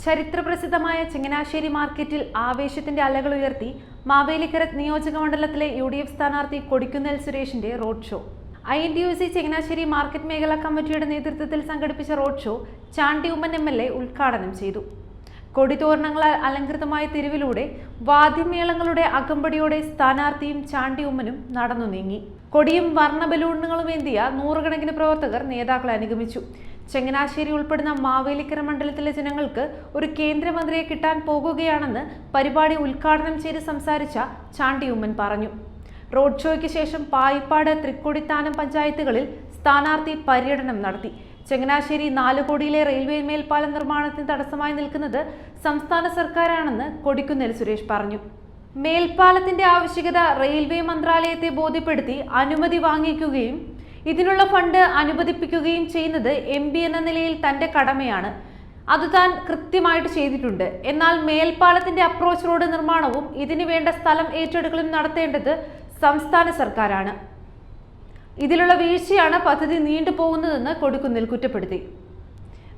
ചരിത്രപ്രസിദ്ധമായ ചങ്ങനാശ്ശേരി മാർക്കറ്റിൽ ആവേശത്തിന്റെ അലകൾ ഉയർത്തി മാവേലിക്കര നിയോജക മണ്ഡലത്തിലെ UDF സ്ഥാനാർത്ഥി കൊടിക്കുന്നിൽ സുരേഷിന്റെ road show. INTUC Changanassery market മേഖലാ കമ്മിറ്റിയുടെ നേതൃത്വത്തിൽ സംഘടിപ്പിച്ച road show Chandy Oommen MLA ഉദ്ഘാടനം ചെയ്തു. കൊടിതോരണങ്ങളാൽ അലങ്കൃതമായ തെരുവിലൂടെ വാദ്യമേളങ്ങളുടെ അകമ്പടിയോടെ സ്ഥാനാർത്ഥിയും ചാണ്ടി ഉമ്മനും നടന്നു നീങ്ങി. കൊടിയും വർണ്ണ ബലൂണുകളും ഏന്തിയ നൂറുകണക്കിന് പ്രവർത്തകർ നേതാക്കളെ അനുഗമിച്ചു. ചങ്ങനാശ്ശേരി ഉൾപ്പെടുന്ന മാവേലിക്കര മണ്ഡലത്തിലെ ജനങ്ങൾക്ക് ഒരു കേന്ദ്രമന്ത്രിയെ കിട്ടാൻ പോകുകയാണെന്ന് പരിപാടി ഉദ്ഘാടനം ചെയ്ത് സംസാരിച്ച ചാണ്ടി ഉമ്മൻ പറഞ്ഞു. റോഡ് ഷോയ്ക്ക് ശേഷം പായിപ്പാട്, തൃക്കൊടിത്താനം പഞ്ചായത്തുകളിൽ സ്ഥാനാർത്ഥി പര്യടനം നടത്തി. ചങ്ങനാശ്ശേരി 4 കോടിയിലെ റെയിൽവേ മേൽപ്പാല നിർമ്മാണത്തിന് തടസ്സമായി നിൽക്കുന്നത് സംസ്ഥാന സർക്കാരാണെന്ന് കൊടിക്കുന്നിൽ സുരേഷ് പറഞ്ഞു. മേൽപ്പാലത്തിന്റെ ആവശ്യകത റെയിൽവേ മന്ത്രാലയത്തെ ബോധ്യപ്പെടുത്തി അനുമതി വാങ്ങിക്കുകയും ഇതിനുള്ള ഫണ്ട് അനുവദിപ്പിക്കുകയും ചെയ്യുന്നത് MP എന്ന നിലയിൽ തന്റെ കടമയാണ്. അത് താൻ കൃത്യമായിട്ട് ചെയ്തിട്ടുണ്ട്. എന്നാൽ മേൽപ്പാലത്തിന്റെ അപ്രോച്ച് റോഡ് നിർമ്മാണവും ഇതിനു വേണ്ട സ്ഥലം ഏറ്റെടുക്കലും നടത്തേണ്ടത് സംസ്ഥാന സർക്കാരാണ്. ഇതിലുള്ള വീഴ്ചയാണ് പദ്ധതി നീണ്ടുപോകുന്നതെന്ന് കൊടിക്കുന്നിൽ കുറ്റപ്പെടുത്തി.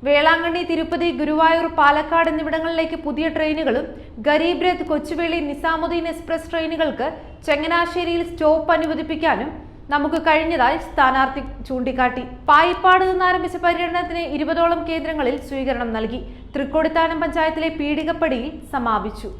വേളാങ്കണ്ണി, തിരുപ്പതി, ഗുരുവായൂർ, പാലക്കാട് എന്നിവിടങ്ങളിലേക്ക് പുതിയ ട്രെയിനുകളും ഗരീബ് രഥ്, കൊച്ചുവേളി, നിസാമുദ്ദീൻ എക്സ്പ്രസ് ട്രെയിനുകൾക്ക് ചങ്ങനാശ്ശേരിയിൽ സ്റ്റോപ്പ് അനുവദിപ്പിക്കാനും നമുക്ക് കഴിഞ്ഞതായി സ്ഥാനാർത്ഥി ചൂണ്ടിക്കാട്ടി. പായിപ്പാട് നിന്ന് ആരംഭിച്ച പര്യടനത്തിന് 20ഓളം കേന്ദ്രങ്ങളിൽ സ്വീകരണം നൽകി. തൃക്കൊടിത്താനം പഞ്ചായത്തിലെ പീടികപ്പടിയിൽ സമാപിച്ചു.